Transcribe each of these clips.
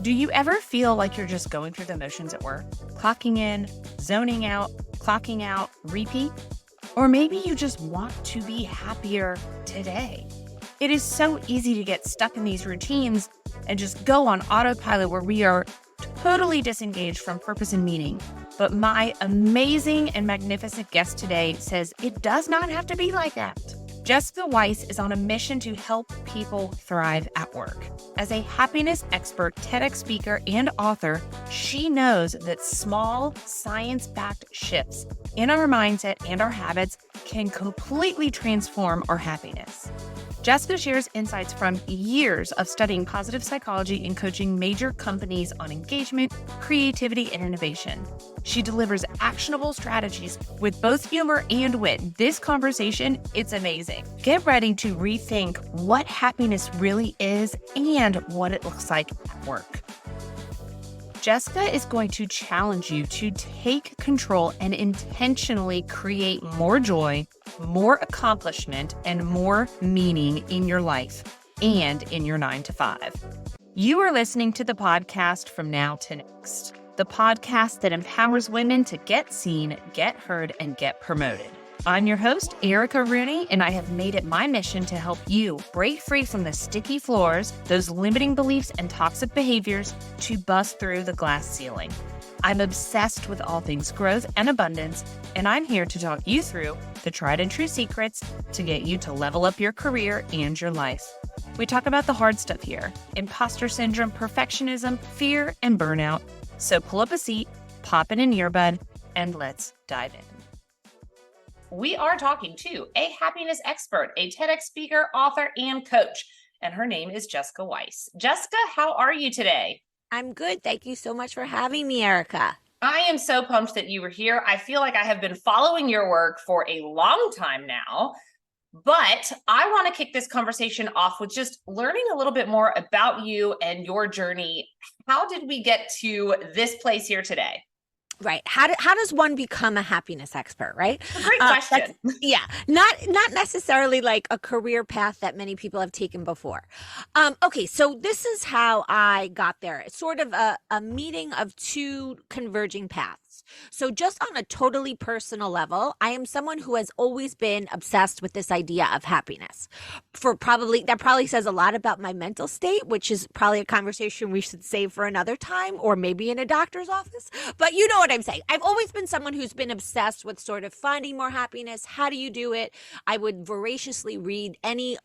Do you ever feel like you're just going through the motions at work, clocking in, zoning out, clocking out, repeat? Or maybe you just want to be happier today. It is so easy to get stuck in these routines and just go on autopilot where we are totally disengaged from purpose and meaning. But my amazing and magnificent guest today says it does not have to be like that. Jessica Weiss is on a mission to help people thrive at work. As a happiness expert, TEDx speaker, and author, she knows that small, science-backed shifts in our mindset and our habits can completely transform our happiness. Jessica shares insights from years of studying positive psychology and coaching major companies on engagement, creativity, and innovation. She delivers actionable strategies with both humor and wit. This conversation, it's amazing. Get ready to rethink what happiness really is and what it looks like at work. Jessica is going to challenge you to take control and intentionally create more joy, more accomplishment, and more meaning in your life and in your 9 to 5. You are listening to the podcast From Now to Next, the podcast that empowers women to get seen, get heard, and get promoted. I'm your host, Erica Rooney, and I have made it my mission to help you break free from the sticky floors, those limiting beliefs and toxic behaviors to bust through the glass ceiling. I'm obsessed with all things growth and abundance, and I'm here to talk you through the tried and true secrets to get you to level up your career and your life. We talk about the hard stuff here: imposter syndrome, perfectionism, fear, and burnout. So pull up a seat, pop in an earbud, and let's dive in. We are talking to a happiness expert, a TEDx speaker, author, and coach, and her name is Jessica Weiss. Jessica, how are you today? I'm good. Thank you so much for having me, Erica. I am so pumped that you were here. I feel like I have been following your work for a long time now, but I want to kick this conversation off with just learning a little bit more about you and your journey. How did we get to this place here today? Right. How does one become a happiness expert, right? Great question. Not necessarily like a career path that many people have taken before. Okay, so this is how I got there. It's sort of a meeting of two converging paths. So just on a totally personal level, I am someone who has always been obsessed with this idea of happiness. That probably says a lot about my mental state, which is probably a conversation we should save for another time, or maybe in a doctor's office. But you know what I'm saying. I've always been someone who's been obsessed with sort of finding more happiness. How do you do it? I would voraciously read any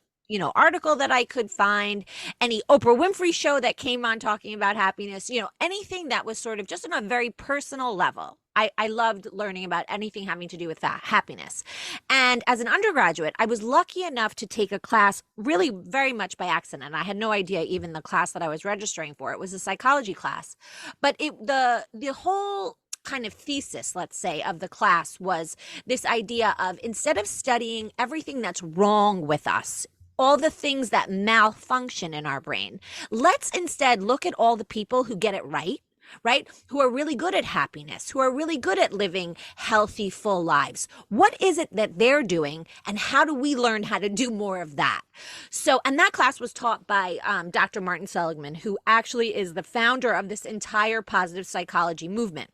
article that I could find, any Oprah Winfrey show that came on talking about happiness, anything that was sort of just on a very personal level. I loved learning about anything having to do with that, happiness. And as an undergraduate, I was lucky enough to take a class really very much by accident. I had no idea even the class that I was registering for. It was a psychology class. But the whole kind of thesis, let's say, of the class was this idea of, instead of studying everything that's wrong with us, all the things that malfunction in our brain, let's instead look at all the people who get it right? Who are really good at happiness, who are really good at living healthy, full lives. What is it that they're doing, and how do we learn how to do more of that? So, and that class was taught by Dr. Martin Seligman, who actually is the founder of this entire positive psychology movement.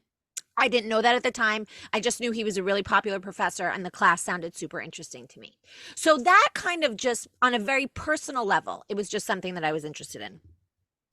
I didn't know that at the time. I just knew he was a really popular professor, and the class sounded super interesting to me. So that kind of just, on a very personal level, it was just something that I was interested in.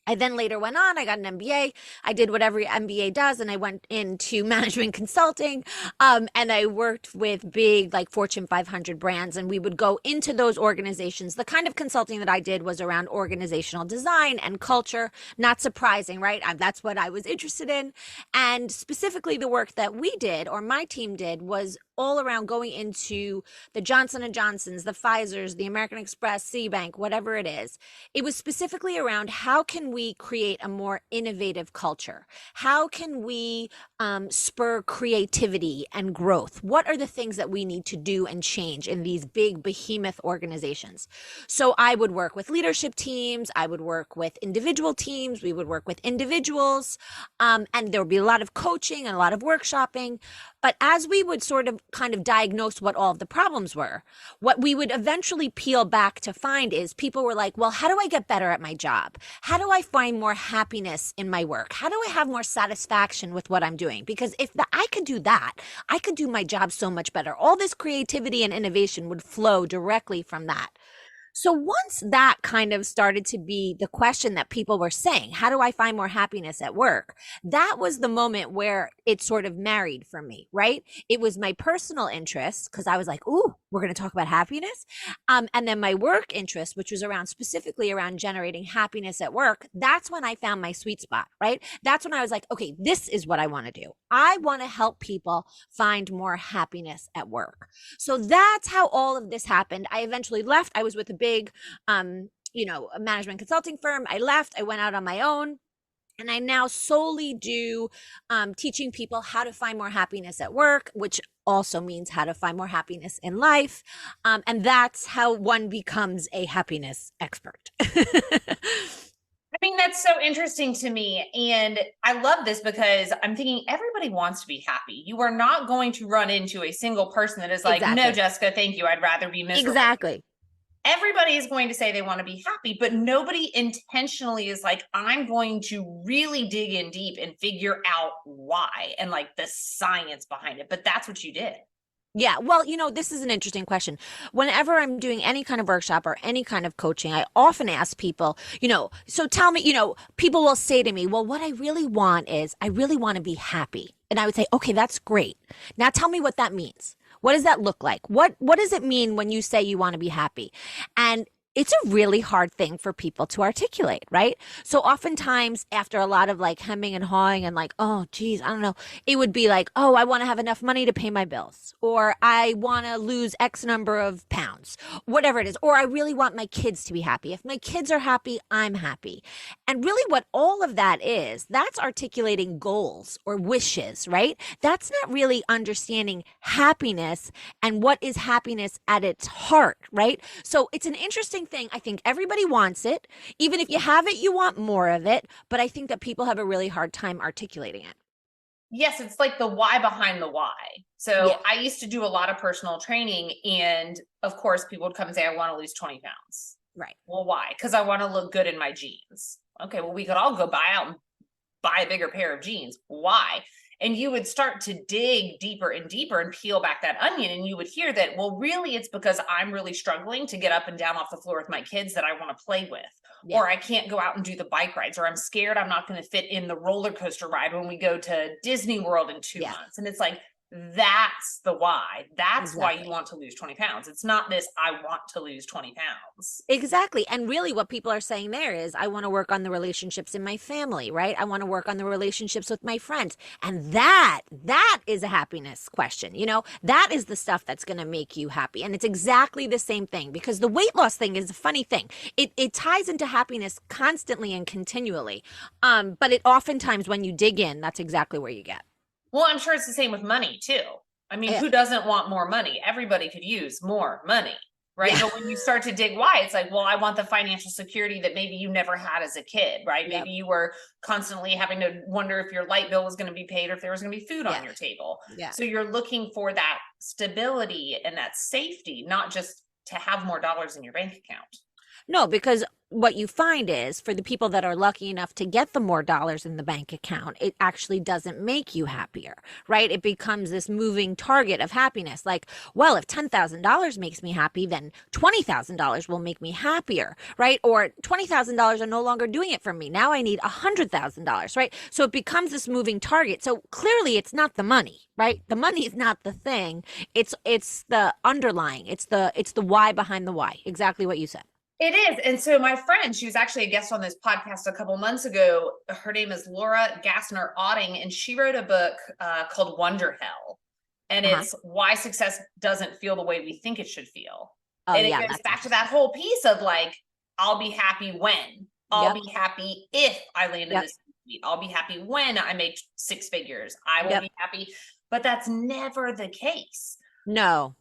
I then later went on, I got an MBA. I did what every MBA does, and I went into management consulting, and I worked with big, like Fortune 500 brands, and we would go into those organizations. The kind of consulting that I did was around organizational design and culture. Not surprising, right? That's what I was interested in. And specifically the work that we did, or my team did, was all around going into the Johnson & Johnsons, the Pfizers, the American Express, Citibank, whatever it is. It was specifically around, how can we create a more innovative culture? How can we spur creativity and growth? What are the things that we need to do and change in these big behemoth organizations? So I would work with leadership teams. I would work with individual teams. We would work with individuals. And there would be a lot of coaching and a lot of workshopping. But as we would sort of kind of diagnose what all of the problems were, what we would eventually peel back to find is people were like, well, how do I get better at my job? How do I find more happiness in my work? How do I have more satisfaction with what I'm doing? Because if I could do that, I could do my job so much better. All this creativity and innovation would flow directly from that. So once that kind of started to be the question that people were saying, how do I find more happiness at work? That was the moment where it sort of married for me, right? It was my personal interest because I was like, ooh, we're going to talk about happiness. And then my work interest, which was around specifically around generating happiness at work. That's when I found my sweet spot, right? That's when I was like, okay, this is what I want to do. I want to help people find more happiness at work. So that's how all of this happened. I eventually left. I was with a big, a management consulting firm. I left. I went out on my own. And I now solely do teaching people how to find more happiness at work, which also means how to find more happiness in life. And that's how one becomes a happiness expert. I mean, that's so interesting to me. And I love this because I'm thinking everybody wants to be happy. You are not going to run into a single person that is like, Exactly. no, Jessica, thank you. I'd rather be miserable. Exactly. Everybody is going to say they want to be happy, but nobody intentionally is like, I'm going to really dig in deep and figure out why and like the science behind it. But that's what you did. Yeah. Well, this is an interesting question. Whenever I'm doing any kind of workshop or any kind of coaching, I often ask people, so tell me, people will say to me, well, what I really want is I really want to be happy. And I would say, okay, that's great. Now tell me what that means. What does that look like? What does it mean when you say you want to be happy? And it's a really hard thing for people to articulate, right? So oftentimes after a lot of like hemming and hawing and like, oh, geez, I don't know, it would be like, oh, I want to have enough money to pay my bills, or I want to lose X number of pounds, whatever it is, or I really want my kids to be happy. If my kids are happy, I'm happy. And really what all of that is, that's articulating goals or wishes, right? That's not really understanding happiness and what is happiness at its heart, right? So it's an interesting thing. I think everybody wants it. Even if you have it, you want more of it. But I think that people have a really hard time articulating it. Yes, it's like the why behind the why. So Yeah. I used to do a lot of personal training. And of course, people would come and say, I want to lose 20 pounds. Right. Well, why? Because I want to look good in my jeans. Okay, well, we could all go buy a bigger pair of jeans. Why? And you would start to dig deeper and deeper and peel back that onion. And you would hear that, well, really, it's because I'm really struggling to get up and down off the floor with my kids that I want to play with. Yeah. Or I can't go out and do the bike rides, or I'm scared I'm not going to fit in the roller coaster ride when we go to Disney World in 2 months. And it's like, that's the why. That's why you want to lose 20 pounds. It's not this, I want to lose 20 pounds. Exactly. And really what people are saying there is, I want to work on the relationships in my family, right? I want to work on the relationships with my friends. And that is a happiness question. That is the stuff that's going to make you happy. And it's exactly the same thing, because the weight loss thing is a funny thing. It ties into happiness constantly and continually. But it oftentimes when you dig in, that's exactly where you get. Well, I'm sure it's the same with money too. I mean, who doesn't want more money? Everybody could use more money, right? But when you start to dig why, it's like, well, I want the financial security that maybe you never had as a kid, right? Maybe you were constantly having to wonder if your light bill was going to be paid or if there was going to be food on your table. So you're looking for that stability and that safety, not just to have more dollars in your bank account. No, because what you find is, for the people that are lucky enough to get the more dollars in the bank account, it actually doesn't make you happier, right? It becomes this moving target of happiness. Like, well, if $10,000 makes me happy, then $20,000 will make me happier, right? Or $20,000 are no longer doing it for me. Now I need $100,000, right? So it becomes this moving target. So clearly it's not the money, right? The money is not the thing. It's the underlying. It's the why behind the why. Exactly what you said. It is. And so my friend, she was actually a guest on this podcast a couple months ago. Her name is Laura Gassner-Otting, and she wrote a book called Wonder Hell. And it's why success doesn't feel the way we think it should feel. Oh, and it goes back to that whole piece of like, I'll be happy when. I'll be happy if I land in this suite. I'll be happy when I make 6 figures. I will be happy. But that's never the case. No.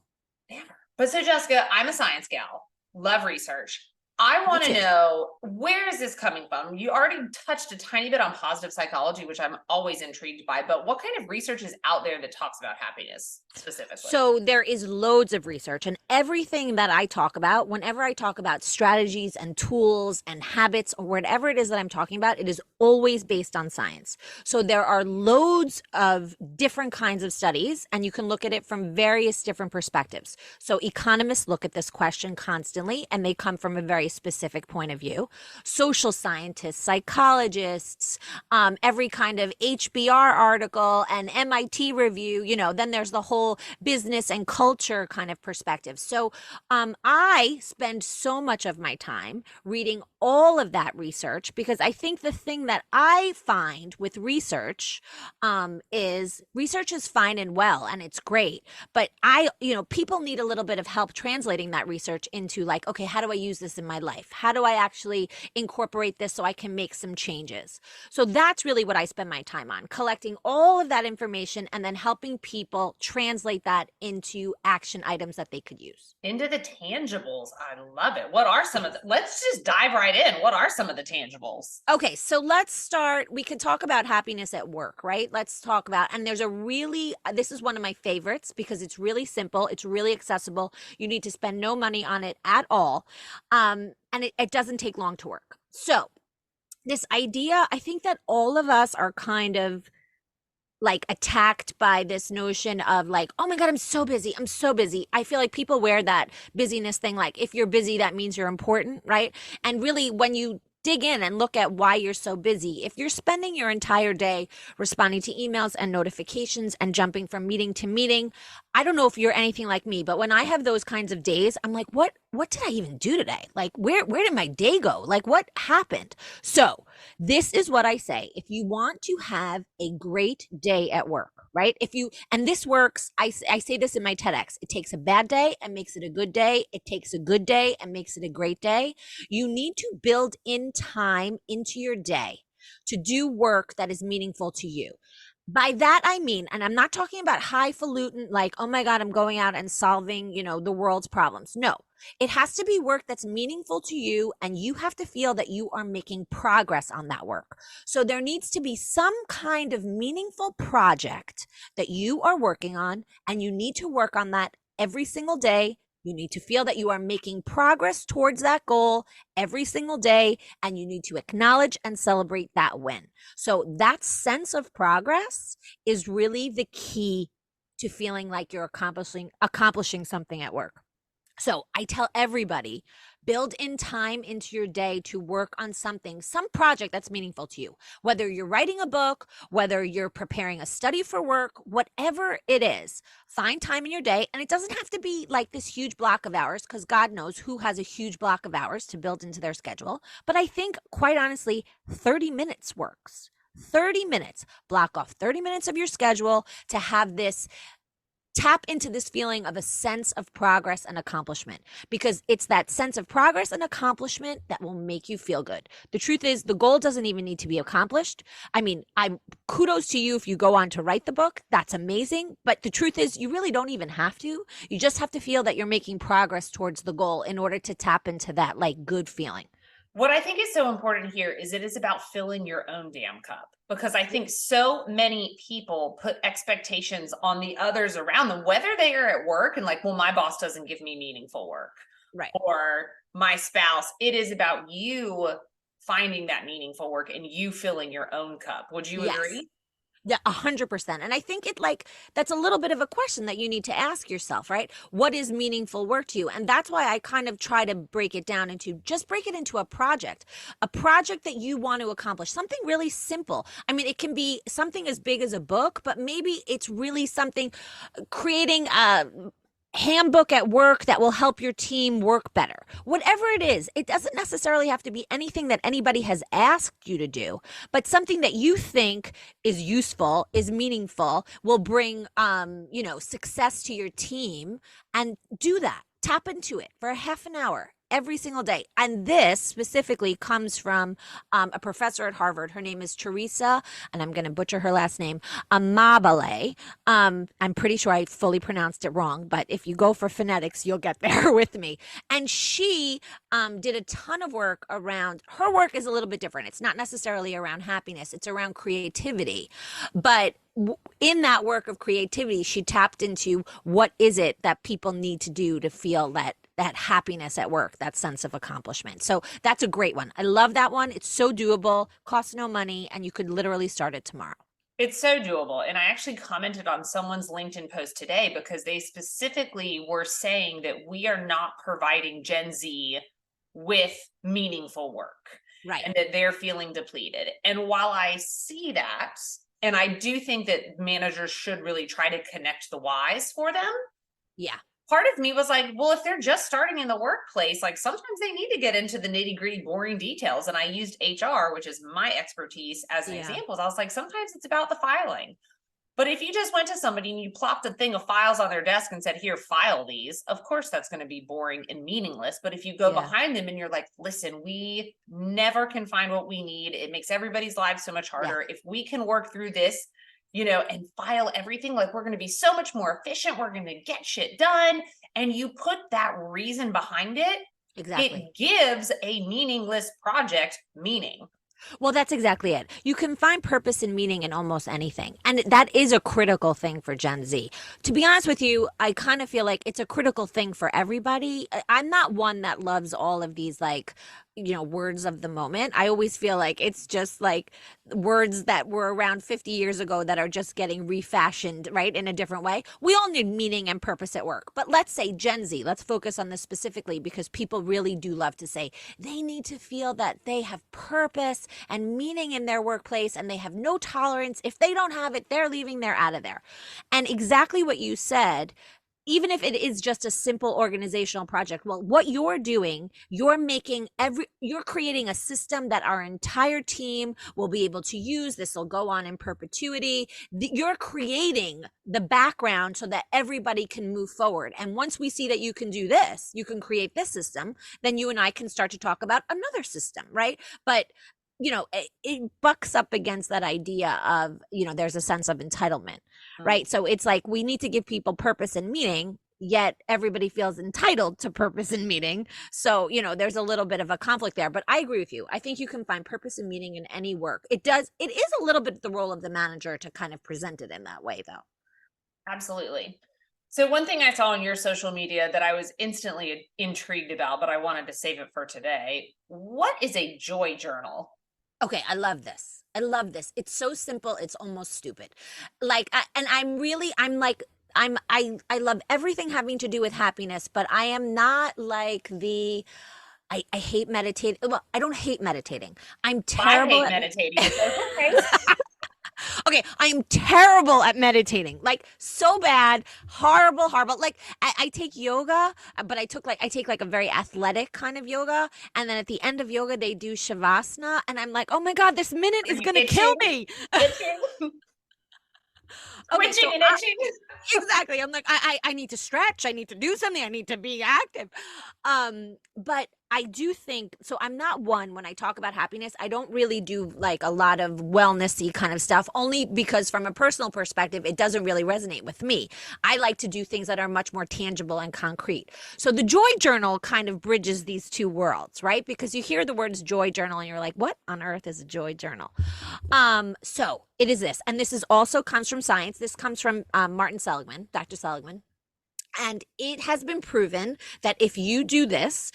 Never. But so Jessica, I'm a science gal. Love research. I Me want to too. know, where is this coming from? You already touched a tiny bit on positive psychology, which I'm always intrigued by, but what kind of research is out there that talks about happiness specifically? So there is loads of research, and everything that I talk about, whenever I talk about strategies and tools and habits or whatever it is that I'm talking about, it is always based on science. So there are loads of different kinds of studies, and you can look at it from various different perspectives. So economists look at this question constantly, and they come from a very specific point of view. Social scientists, psychologists, every kind of HBR article and MIT review, then there's the whole business and culture kind of perspective. So I spend so much of my time reading all of that research because I think the thing that I find with is research is fine and well and it's great, but people need a little bit of help translating that research into like, okay, how do I use this in my life? How do I actually incorporate this so I can make some changes? So that's really what I spend my time on, collecting all of that information and then helping people translate that into action items that they could use. Into the tangibles. I love it. What are some of the, let's just dive right in. What are some of the tangibles? Okay, so let's start. We can talk about happiness at work, right? Let's talk about, and this is one of my favorites because it's really simple, it's really accessible. You need to spend no money on it at all. And it doesn't take long to work. So, this idea, I think that all of us are kind of like attacked by this notion of like, oh my God, I'm so busy. I'm so busy. I feel like people wear that busyness thing. Like if you're busy, that means you're important, right? And really when you dig in and look at why you're so busy, if you're spending your entire day responding to emails and notifications and jumping from meeting to meeting, I don't know if you're anything like me, but when I have those kinds of days, I'm like, what did I even do today? Like, where did my day go? Like, what happened? So this is what I say. If you want to have a great day at work, right? And this works, I say this in my TEDx, it takes a bad day and makes it a good day. It takes a good day and makes it a great day. You need to build in time into your day to do work that is meaningful to you. By that, I mean, and I'm not talking about highfalutin, like, oh my God, I'm going out and solving, the world's problems. No, it has to be work that's meaningful to you, and you have to feel that you are making progress on that work. So there needs to be some kind of meaningful project that you are working on, and you need to work on that every single day. You need to feel that you are making progress towards that goal every single day, and you need to acknowledge and celebrate that win. So that sense of progress is really the key to feeling like you're accomplishing something at work. So I tell everybody, build in time into your day to work on some project that's meaningful to you. Whether you're writing a book, whether you're preparing a study for work, whatever it is, find time in your day. And it doesn't have to be like this huge block of hours, because God knows who has a huge block of hours to build into their schedule. But I think, quite honestly, 30 minutes works. 30 minutes. Block off 30 minutes of your schedule to have this tap into this feeling of a sense of progress and accomplishment, because it's that sense of progress and accomplishment that will make you feel good. The truth is, the goal doesn't even need to be accomplished. I mean, kudos to you if you go on to write the book. That's amazing. But the truth is, you really don't even have to. You just have to feel that you're making progress towards the goal in order to tap into that like good feeling. What I think is so important here is it is about filling your own damn cup, because I think so many people put expectations on the others around them, whether they are at work and like, well, my boss doesn't give me meaningful work, right? Or my spouse. It is about you finding that meaningful work and you filling your own cup. Would you agree? Yeah, 100%. And I think that's a little bit of a question that you need to ask yourself, right? What is meaningful work to you? And that's why I kind of try to break it into a project that you want to accomplish, something really simple. I mean, it can be something as big as a book, but maybe it's really something, creating a handbook at work that will help your team work better. Whatever it is, it doesn't necessarily have to be anything that anybody has asked you to do, but something that you think is useful, is meaningful, will bring, success to your team, and do that. Tap into it for a half an hour. every single day. And this specifically comes from a professor at Harvard. Her name is Teresa, and I'm going to butcher her last name, Amabile. I'm pretty sure I fully pronounced it wrong, but if you go for phonetics, you'll get there with me. And she did a ton of work around, her work is a little bit different. It's not necessarily around happiness, it's around creativity. But in that work of creativity, she tapped into what is it that people need to do to feel that happiness at work, that sense of accomplishment. So that's a great one. I love that one. It's so doable, costs no money, and you could literally start it tomorrow. It's so doable. And I actually commented on someone's LinkedIn post today because they specifically were saying that we are not providing Gen Z with meaningful work. Right. And that they're feeling depleted. And while I see that, and I do think that managers should really try to connect the whys for them. Yeah. Part of me was like, well, if they're just starting in the workplace, like sometimes they need to get into the nitty gritty, boring details. And I used HR, which is my expertise, as an example. I was like, sometimes it's about the filing. But if you just went to somebody and you plopped a thing of files on their desk and said, here, file these, of course, that's going to be boring and meaningless. But if you go behind them and you're like, listen, we never can find what we need. It makes everybody's lives so much harder. If we can work through this, and file everything, like we're going to be so much more efficient. We're going to get shit done. And you put that reason behind it. Exactly. It gives a meaningless project meaning. Well, that's exactly it. You can find purpose and meaning in almost anything. And that is a critical thing for Gen Z. To be honest with you, I kind of feel like it's a critical thing for everybody. I'm not one that loves all of these words of the moment. I always feel like it's just like words that were around 50 years ago that are just getting refashioned, right, in a different way. We all need meaning and purpose at work. But let's say Gen Z, let's focus on this specifically because people really do love to say they need to feel that they have purpose and meaning in their workplace and they have no tolerance. If they don't have it, they're leaving, they're out of there. And exactly what you said, even if it is just a simple organizational project, well, what you're doing, you're creating a system that our entire team will be able to use. This will go on in perpetuity. You're creating the background so that everybody can move forward. And once we see that you can do this, you can create this system, then you and I can start to talk about another system, right? But it bucks up against that idea of, there's a sense of entitlement, right? So it's like we need to give people purpose and meaning, yet everybody feels entitled to purpose and meaning. So, there's a little bit of a conflict there, but I agree with you. I think you can find purpose and meaning in any work. It is a little bit the role of the manager to kind of present it in that way, though. Absolutely. So one thing I saw on your social media that I was instantly intrigued about, but I wanted to save it for today. What is a joy journal? Okay, I love this. It's so simple. It's almost stupid. I love everything having to do with happiness, but I am not like I hate meditating. Well, I don't hate meditating. I'm terrible. I hate meditating. Okay. Okay, I'm terrible at meditating, like so bad, horrible. Like I take yoga, but I take like a very athletic kind of yoga. And then at the end of yoga, they do Shavasana. And I'm like, oh my God, this minute is going to kill me. Twitching and itching. Exactly. I'm like, I need to stretch. I need to do something. I need to be active. But I do think, so I'm not one, when I talk about happiness, I don't really do like a lot of wellnessy kind of stuff, only because from a personal perspective, it doesn't really resonate with me. I like to do things that are much more tangible and concrete. So the joy journal kind of bridges these two worlds, right? Because you hear the words joy journal and you're like, what on earth is a joy journal? So it is this, and this is also comes from science. This comes from Martin Seligman, Dr. Seligman. And it has been proven that if you do this,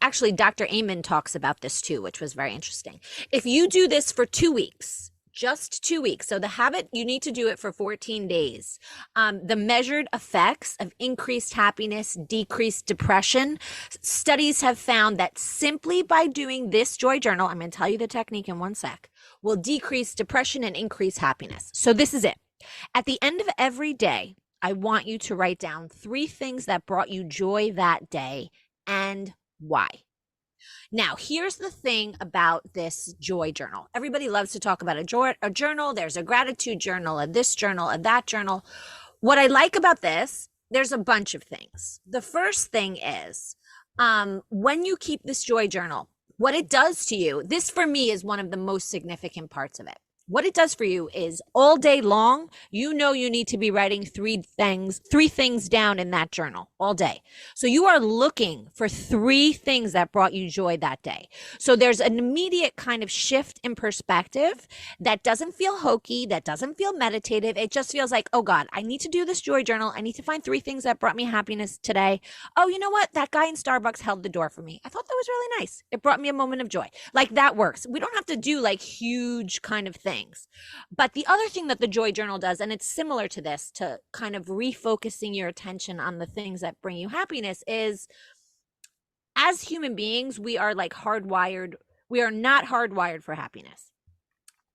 actually, Dr. Amen talks about this too, which was very interesting. If you do this for 2 weeks, just 2 weeks. So the habit, you need to do it for 14 days. The measured effects of increased happiness, decreased depression. Studies have found that simply by doing this joy journal, I'm going to tell you the technique in one sec, will decrease depression and increase happiness. So this is it. At the end of every day, I want you to write down 3 things that brought you joy that day and why. Now, here's the thing about this joy journal. Everybody loves to talk about a journal. There's a gratitude journal, a this journal, a that journal. What I like about this, there's a bunch of things. The first thing is When you keep this joy journal, what it does to you, this for me is one of the most significant parts of it. What it does for you is all day long, you know you need to be writing three things down in that journal all day. So you are looking for three things that brought you joy that day. So there's an immediate kind of shift in perspective that doesn't feel hokey, that doesn't feel meditative. It just feels like, oh God, I need to do this joy journal. I need to find three things that brought me happiness today. Oh, you know what? That guy in Starbucks held the door for me. I thought that was really nice. It brought me a moment of joy. Like that works. We don't have to do like huge kind of things. But the other thing that the joy journal does, and it's similar to this, to kind of refocusing your attention on the things that bring you happiness, is as human beings, we are like hardwired. We are not hardwired for happiness.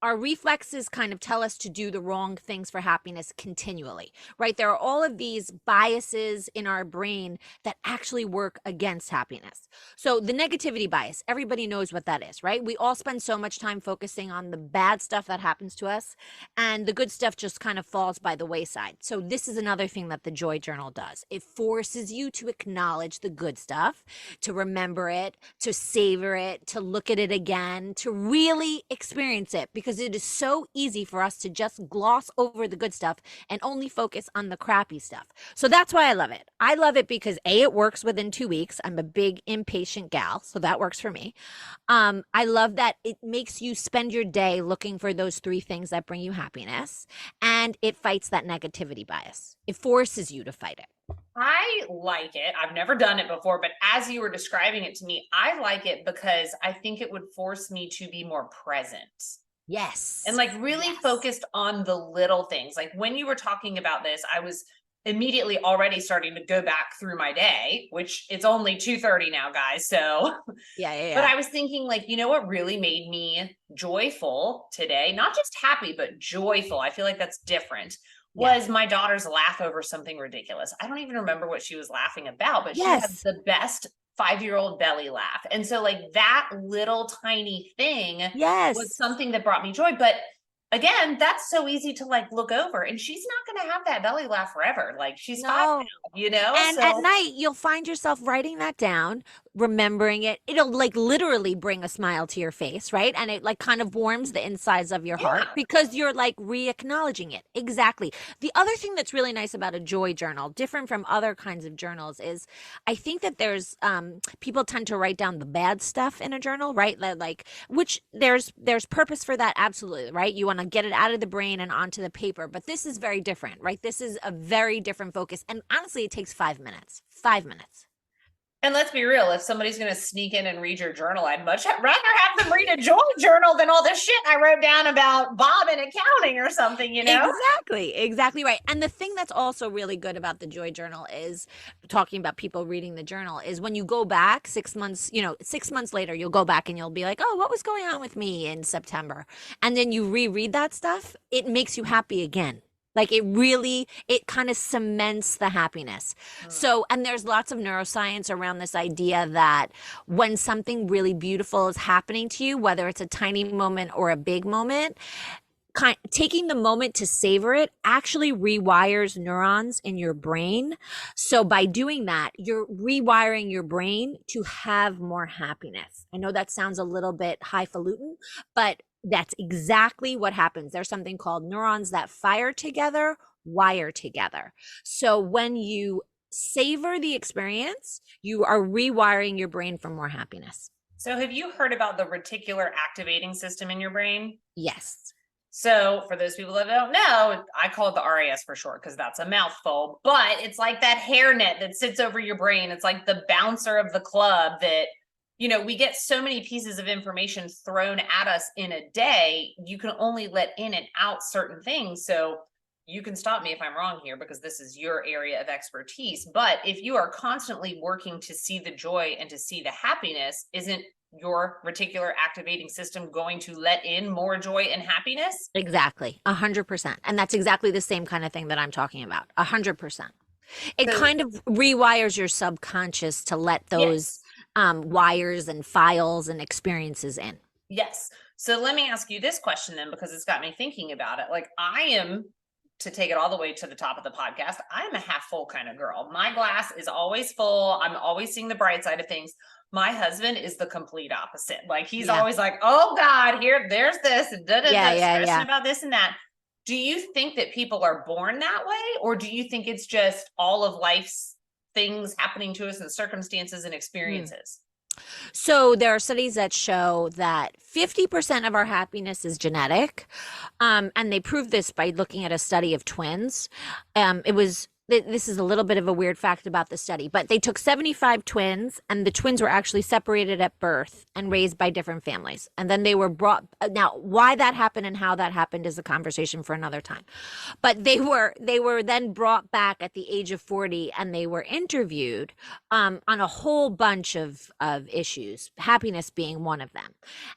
Our reflexes kind of tell us to do the wrong things for happiness continually, right? There are all of these biases in our brain that actually work against happiness. So the negativity bias, everybody knows what that is, right? We all spend so much time focusing on the bad stuff that happens to us, and the good stuff just kind of falls by the wayside. So this is another thing that the joy journal does. It forces you to acknowledge the good stuff, to remember it, to savor it, to look at it again, to really experience it, because it is so easy for us to just gloss over the good stuff and only focus on the crappy stuff. So that's why I love it. I love it because A, it works within 2 weeks. I'm a big impatient gal, so that works for me. I love that it makes you spend your day looking for those three things that bring you happiness, and it fights that negativity bias. It forces you to fight it. I like it. I've never done it before, but as you were describing it to me, I like it because I think it would force me to be more present. Yes. And like really focused on the little things. Like when you were talking about this, I was immediately already starting to go back through my day, which it's only 2:30 now, guys. So Yeah. but I was thinking like, you know what really made me joyful today? Not just happy, but joyful. I feel like that's different. Was my daughter's laugh over something ridiculous. I don't even remember what she was laughing about, but she had the best 5-year-old belly laugh. And so like that little tiny thing was something that brought me joy. But again, that's so easy to like look over, and she's not going to have that belly laugh forever. Like she's 5 now, you know? And at night, you'll find yourself writing that down, remembering it. It'll like literally bring a smile to your face, right? And it like kind of warms the insides of your heart because you're like re-acknowledging it. Exactly. The other thing that's really nice about a joy journal, different from other kinds of journals, is I think that there's people tend to write down the bad stuff in a journal, right? Like, which there's purpose for that, absolutely, right? You want to get it out of the brain and onto the paper, but this is very different, right? This is a very different focus, and honestly, it takes 5 minutes. 5 minutes. And let's be real, if somebody's going to sneak in and read your journal, I'd much rather have them read a joy journal than all this shit I wrote down about Bob and accounting or something, you know? Exactly right. And the thing that's also really good about the joy journal is, talking about people reading the journal, is when you go back 6 months, 6 months later, you'll go back and you'll be like, oh, what was going on with me in September? And then you reread that stuff, it makes you happy again. Like it kind of cements the happiness. So, and there's lots of neuroscience around this idea that when something really beautiful is happening to you, whether it's a tiny moment or a big moment, taking the moment to savor it actually rewires neurons in your brain. So by doing that, you're rewiring your brain to have more happiness. I know that sounds a little bit highfalutin, but that's exactly what happens. There's something called neurons that fire together, wire together. So when you savor the experience, you are rewiring your brain for more happiness. So have you heard about the reticular activating system in your brain? Yes. So for those people that don't know, I call it the RAS for short because that's a mouthful, but it's like that hairnet that sits over your brain. It's like the bouncer of the club that, we get so many pieces of information thrown at us in a day. You can only let in and out certain things. So you can stop me if I'm wrong here because this is your area of expertise. But if you are constantly working to see the joy and to see the happiness, isn't your reticular activating system going to let in more joy and happiness? Exactly. 100%. And that's exactly the same kind of thing that I'm talking about. 100%. It kind of rewires your subconscious to let those wires and files and experiences in. Yes. So let me ask you this question then, because it's got me thinking about it. Like I am to take it all the way to the top of the podcast, I'm a half full kind of girl. My glass is always full. I'm always seeing the bright side of things. My husband is the complete opposite. Like he's always like, oh God, there's this, and stressing about this and that. Do you think that people are born that way? Or do you think it's just all of life's things happening to us and circumstances and experiences? So there are studies that show that 50% of our happiness is genetic. And they proved this by looking at a study of twins. This is a little bit of a weird fact about the study, but they took 75 twins, and the twins were actually separated at birth and raised by different families. And then they were brought. Now, why that happened and how that happened is a conversation for another time. But they were then brought back at the age of 40, and they were interviewed on a whole bunch of issues, happiness being one of them.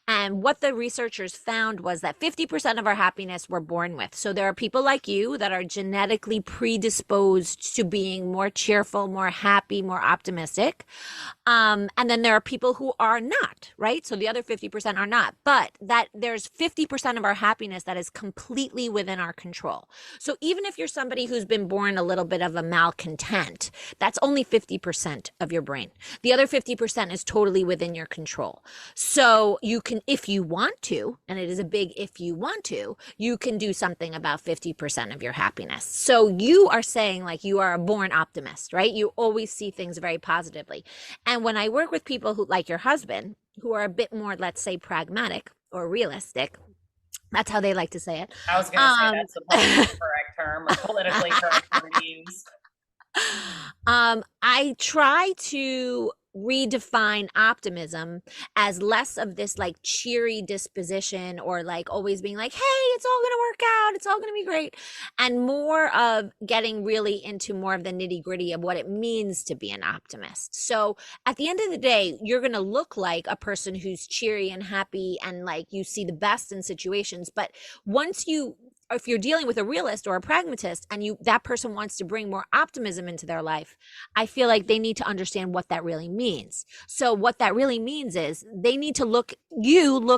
And what the researchers found was that 50% of our happiness we're born with. So there are people like you that are genetically predisposed to being more cheerful, more happy, more optimistic. And then there are people who are not, right? So the other 50% are not. But that there's 50% of our happiness that is completely within our control. So even if you're somebody who's been born a little bit of a malcontent, that's only 50% of your brain. The other 50% is totally within your control. So you can, if you want to, and it is a big if you want to, you can do something about 50% of your happiness. So you are saying like you are a born optimist, right? You always see things very positively. And when I work with people who, like your husband, who are a bit more, let's say, pragmatic or realistic, that's how they like to say it. I was going to say that's the politically correct term or politically correct term to use. I try to redefine optimism as less of this like cheery disposition or like always being like, hey, it's all going to work out, it's all going to be great, and more of getting really into more of the nitty gritty of what it means to be an optimist. So at the end of the day, you're going to look like a person who's cheery and happy and like you see the best in situations. But if you're dealing with a realist or a pragmatist and that person wants to bring more optimism into their life, I feel like they need to understand what that really means. So what that really means is they need to look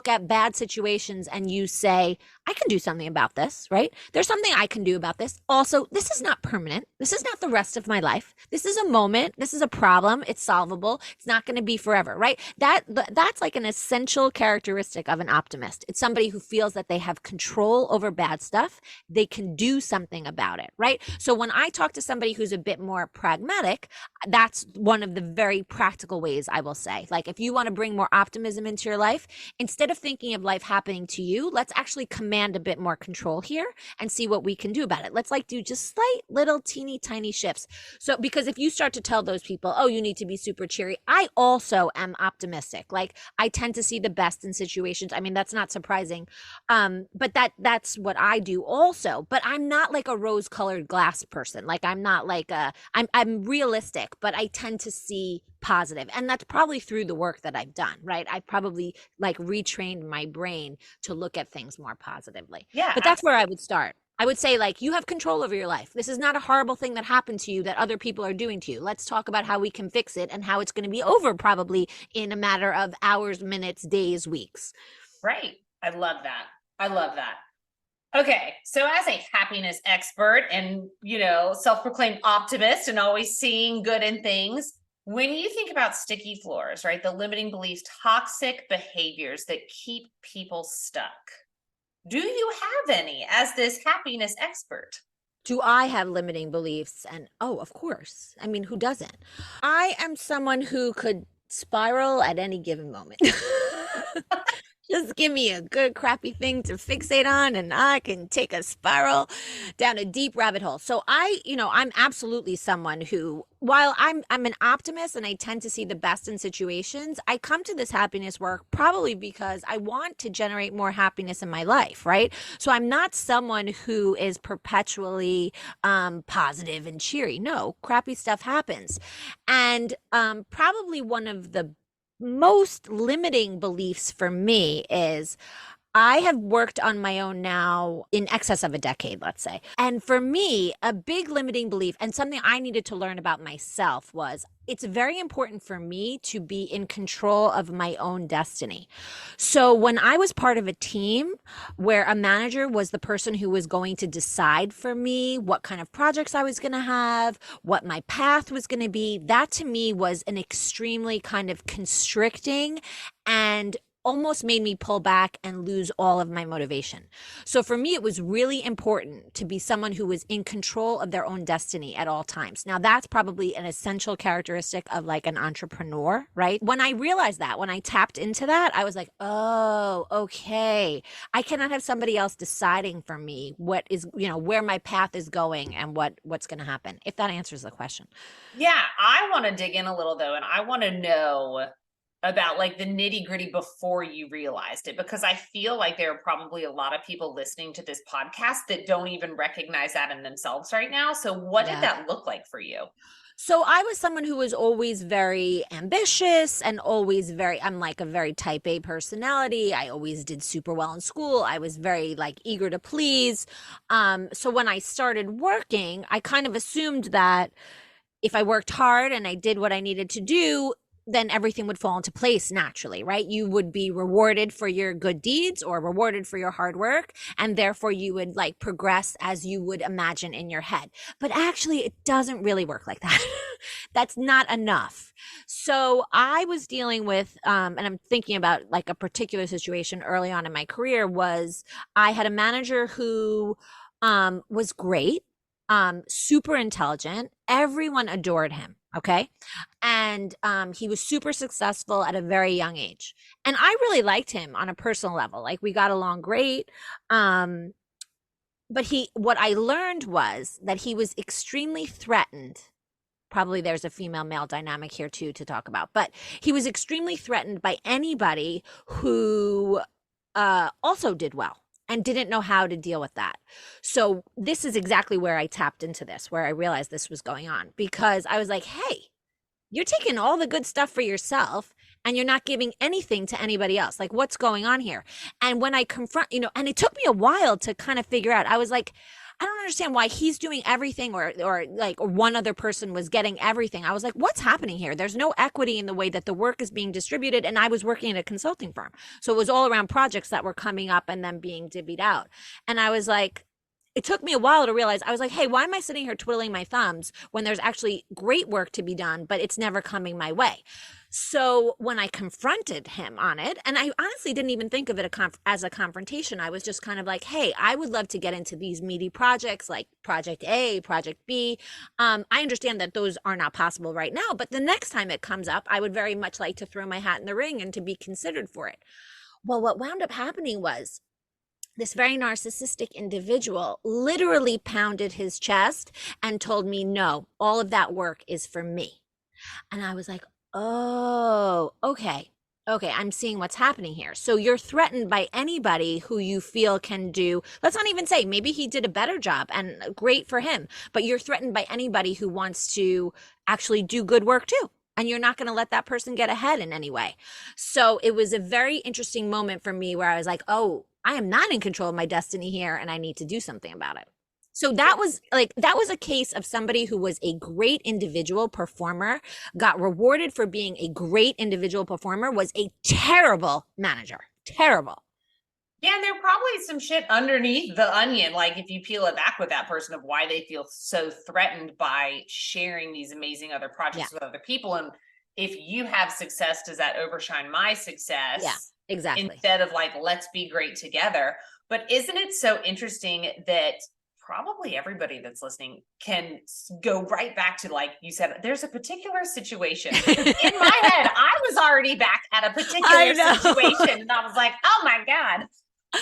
at bad situations and you say, I can do something about this, right? There's something I can do about this. Also, this is not permanent. This is not the rest of my life. This is a moment. This is a problem. It's solvable. It's not going to be forever, right? That's like an essential characteristic of an optimist. It's somebody who feels that they have control over bad stuff. They can do something about it, right? So when I talk to somebody who's a bit more pragmatic, that's one of the very practical ways I will say. Like if you want to bring more optimism into your life, instead of thinking of life happening to you, let's actually command a bit more control here and see what we can do about it. Let's like do just slight little teeny tiny shifts. So because if you start to tell those people, oh, you need to be super cheery, I also am optimistic. Like I tend to see the best in situations. I mean, that's not surprising. But that's what I do also. But I'm not like a rose-colored glass person. Like I'm not like I'm realistic, but I tend to see positive. And that's probably through the work that I've done, right? I've probably like retrained my brain to look at things more positively. Yeah. But that's where I would start. I would say like, you have control over your life. This is not a horrible thing that happened to you that other people are doing to you. Let's talk about how we can fix it and how it's going to be over probably in a matter of hours, minutes, days, weeks. Right. I love that. I love that. Okay. So as a happiness expert and, self-proclaimed optimist and always seeing good in things, when you think about sticky floors, right, the limiting beliefs, toxic behaviors that keep people stuck, do you have any as this happiness expert? Do I have limiting beliefs? And of course. I mean, who doesn't? I am someone who could spiral at any given moment. Just give me a good crappy thing to fixate on and I can take a spiral down a deep rabbit hole. So I'm absolutely someone who, while I'm an optimist and I tend to see the best in situations, I come to this happiness work probably because I want to generate more happiness in my life, right? So I'm not someone who is perpetually positive and cheery. No, crappy stuff happens. And probably one of the most limiting beliefs for me is I have worked on my own now in excess of a decade, let's say. And for me, a big limiting belief and something I needed to learn about myself was it's very important for me to be in control of my own destiny. So when I was part of a team where a manager was the person who was going to decide for me what kind of projects I was going to have, what my path was going to be, that to me was an extremely kind of constricting and almost made me pull back and lose all of my motivation. So for me, it was really important to be someone who was in control of their own destiny at all times. Now, that's probably an essential characteristic of like an entrepreneur, right? When I realized that, when I tapped into that, I was like, oh, okay. I cannot have somebody else deciding for me what is, where my path is going and what's going to happen, if that answers the question. Yeah, I want to dig in a little though, and I want to know about like the nitty gritty before you realized it, because I feel like there are probably a lot of people listening to this podcast that don't even recognize that in themselves right now. So what did that look like for you? So I was someone who was always very ambitious and always I'm like a very type A personality. I always did super well in school. I was very like eager to please. So when I started working, I kind of assumed that if I worked hard and I did what I needed to do, then everything would fall into place naturally, right? You would be rewarded for your good deeds or rewarded for your hard work. And therefore you would like progress as you would imagine in your head. But actually it doesn't really work like that. That's not enough. So I was dealing with, and I'm thinking about like a particular situation early on in my career was I had a manager who was great, super intelligent. Everyone adored him. Okay. And he was super successful at a very young age. And I really liked him on a personal level. Like we got along great. But what I learned was that he was extremely threatened. Probably there's a female male dynamic here too to talk about, but he was extremely threatened by anybody who also did well and didn't know how to deal with that. So this is exactly where I tapped into this, where I realized this was going on, because I was like, hey, you're taking all the good stuff for yourself and you're not giving anything to anybody else. Like, what's going on here? And when I confront, and it took me a while to kind of figure out, I was like, I don't understand why he's doing everything or one other person was getting everything. I was like, what's happening here? There's no equity in the way that the work is being distributed. And I was working at a consulting firm. So it was all around projects that were coming up and then being divvied out. And I was like, it took me a while to realize, I was like, hey, why am I sitting here twiddling my thumbs when there's actually great work to be done, but it's never coming my way? So when I confronted him on it, and I honestly didn't even think of it as a confrontation, I was just kind of like, hey, I would love to get into these meaty projects like Project A, Project B. I understand that those are not possible right now, but the next time it comes up, I would very much like to throw my hat in the ring and to be considered for it. Well, what wound up happening was this very narcissistic individual literally pounded his chest and told me, no, all of that work is for me. And I was like, oh, okay, I'm seeing what's happening here. So you're threatened by anybody who you feel can do, let's not even say, maybe he did a better job and great for him, but you're threatened by anybody who wants to actually do good work too. And you're not going to let that person get ahead in any way. So it was a very interesting moment for me where I was like, oh, I am not in control of my destiny here and I need to do something about it. So that was a case of somebody who was a great individual performer, got rewarded for being a great individual performer, was a terrible manager. Terrible. Yeah, and there probably some shit underneath the onion, like if you peel it back with that person, of why they feel so threatened by sharing these amazing other projects with other people. And if you have success, does that overshine my success? Yeah, exactly. Instead of like, let's be great together. But isn't it so interesting that probably everybody that's listening can go right back to, like you said, there's a particular situation. In my head, I was already back at a particular situation. And I was like, oh my God.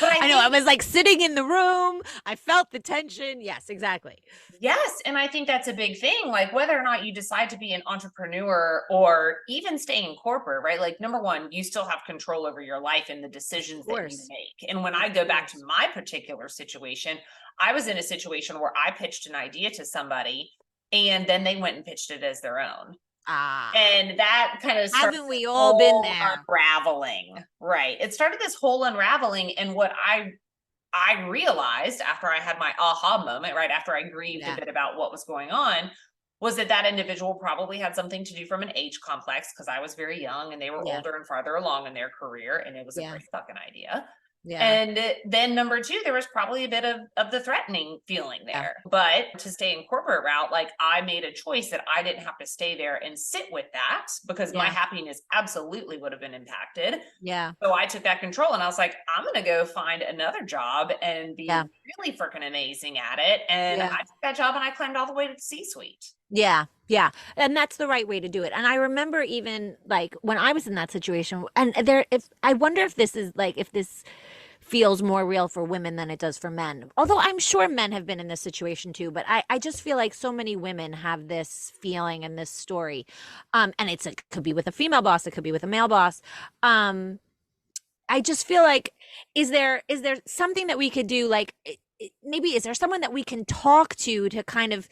But I know, I was like sitting in the room. I felt the tension. Yes, exactly. Yes. And I think that's a big thing. Like whether or not you decide to be an entrepreneur or even stay in corporate, right? Like number one, you still have control over your life and the decisions that you make. And when I go back to my particular situation, I was in a situation where I pitched an idea to somebody and then they went and pitched it as their own. And that kind of started Haven't we this all been whole there? unraveling, right? It started this whole unraveling. And what I realized after I had my aha moment, right after I grieved a bit about what was going on, was that that individual probably had something to do from an age complex because I was very young and they were Yeah. older and farther along in their career, and it was a Yeah. great fucking idea. Yeah. And then number two, there was probably a bit of the threatening feeling there. But to stay in corporate route, like I made a choice that I didn't have to stay there and sit with that because my happiness absolutely would have been impacted. Yeah. So I took that control and I was like, I'm going to go find another job and be Yeah. really freaking amazing at it. And I took that job and I climbed all the way to the C-suite. Yeah. Yeah. And that's the right way to do it. And I remember even like when I was in that situation, and I wonder if this is like, if this feels more real for women than it does for men. Although I'm sure men have been in this situation too, but I just feel like so many women have this feeling and this story. And it could be with a female boss, it could be with a male boss. I just feel like, is there something that we could do? Like maybe is there someone that we can talk to kind of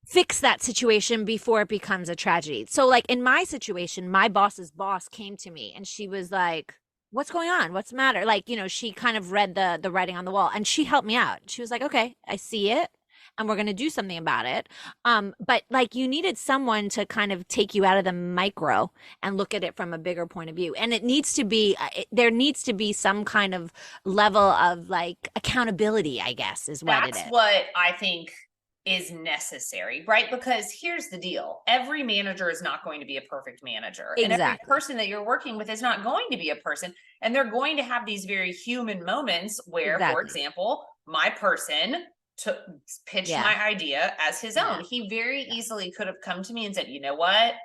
fix that situation before it becomes a tragedy? So like in my situation, my boss's boss came to me and she was like, what's going on? What's the matter? Like, she kind of read the writing on the wall and she helped me out. She was like, okay, I see it and we're going to do something about it. But like you needed someone to kind of take you out of the micro and look at it from a bigger point of view. And it needs to be, there needs to be some kind of level of like accountability, I guess, is what it is. That's what I think is necessary, right? Because here's the deal. Every manager is not going to be a perfect manager. Exactly. And every person that you're working with is not going to be a person. And they're going to have these very human moments where, for example, my person pitched my idea as his own. He very easily could have come to me and said, you know what?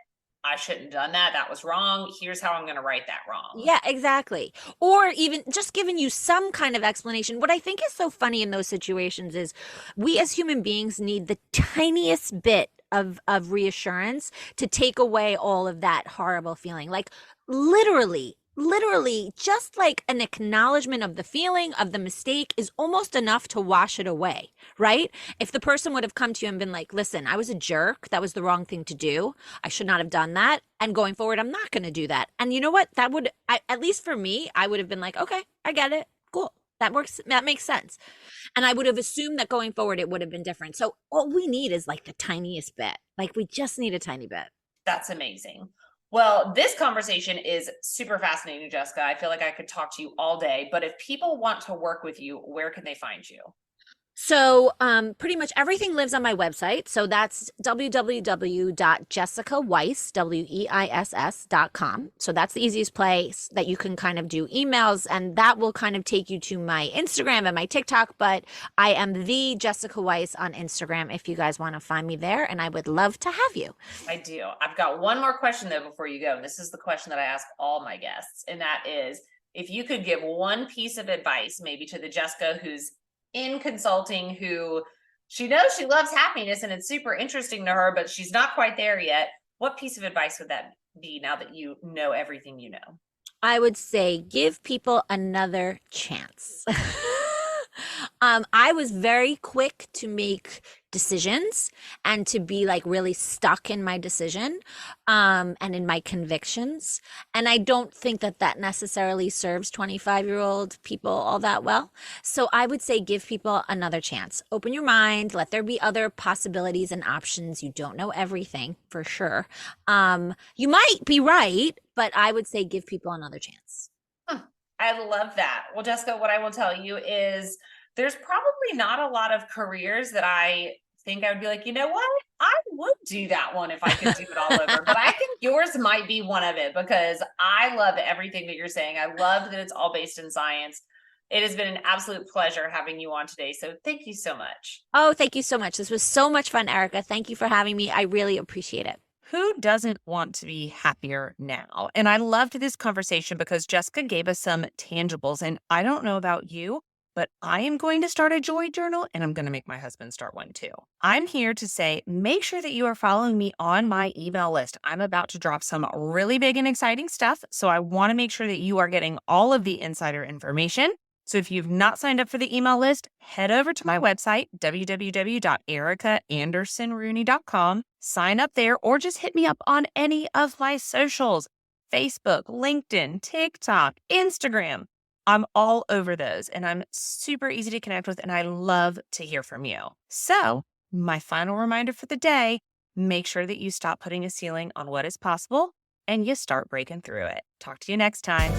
I shouldn't have done that. That was wrong. Here's how I'm going to right that wrong. Yeah, exactly. Or even just giving you some kind of explanation. What I think is so funny in those situations is we as human beings need the tiniest bit of reassurance to take away all of that horrible feeling. Like literally just like an acknowledgement of the feeling of the mistake is almost enough to wash it away, right? If the person would have come to you and been like, listen, I was a jerk. That was the wrong thing to do. I should not have done that. And going forward, I'm not going to do that. And you know what? That would, at least for me, I would have been like, okay, I get it. Cool. That works. That makes sense. And I would have assumed that going forward, it would have been different. So all we need is like the tiniest bit. Like we just need a tiny bit. That's amazing. Well, this conversation is super fascinating, Jessica. I feel like I could talk to you all day, but if people want to work with you, where can they find you? So pretty much everything lives on my website. So that's www.jessicaweiss.com. So that's the easiest place that you can kind of do emails, and that will kind of take you to my Instagram and my TikTok. But I am the Jessica Weiss on Instagram if you guys want to find me there, and I would love to have you. I do. I've got one more question though before you go. And this is the question that I ask all my guests, and that is, if you could give one piece of advice maybe to the Jessica who's in consulting, who she knows she loves happiness and it's super interesting to her, but she's not quite there yet, what piece of advice would that be now that you know everything you know? I would say give people another chance. I was very quick to make decisions and to be like really stuck in my decision and in my convictions. And I don't think that necessarily serves 25-year-old people all that well. So I would say give people another chance. Open your mind. Let there be other possibilities and options. You don't know everything for sure. You might be right, but I would say give people another chance. I love that. Well, Jessica, what I will tell you is there's probably not a lot of careers that I think I would be like, you know what? I would do that one if I could do it all over. But I think yours might be one of it because I love everything that you're saying. I love that it's all based in science. It has been an absolute pleasure having you on today. So thank you so much. Oh, thank you so much. This was so much fun, Erica. Thank you for having me. I really appreciate it. Who doesn't want to be happier now? And I loved this conversation because Jessica gave us some tangibles. And I don't know about you, but I am going to start a joy journal and I'm going to make my husband start one too. I'm here to say, make sure that you are following me on my email list. I'm about to drop some really big and exciting stuff. So I want to make sure that you are getting all of the insider information. So if you've not signed up for the email list, head over to my website, www.ericaandersonrooney.com, sign up there, or just hit me up on any of my socials, Facebook, LinkedIn, TikTok, Instagram. I'm all over those, and I'm super easy to connect with, and I love to hear from you. So my final reminder for the day, make sure that you stop putting a ceiling on what is possible and you start breaking through it. Talk to you next time.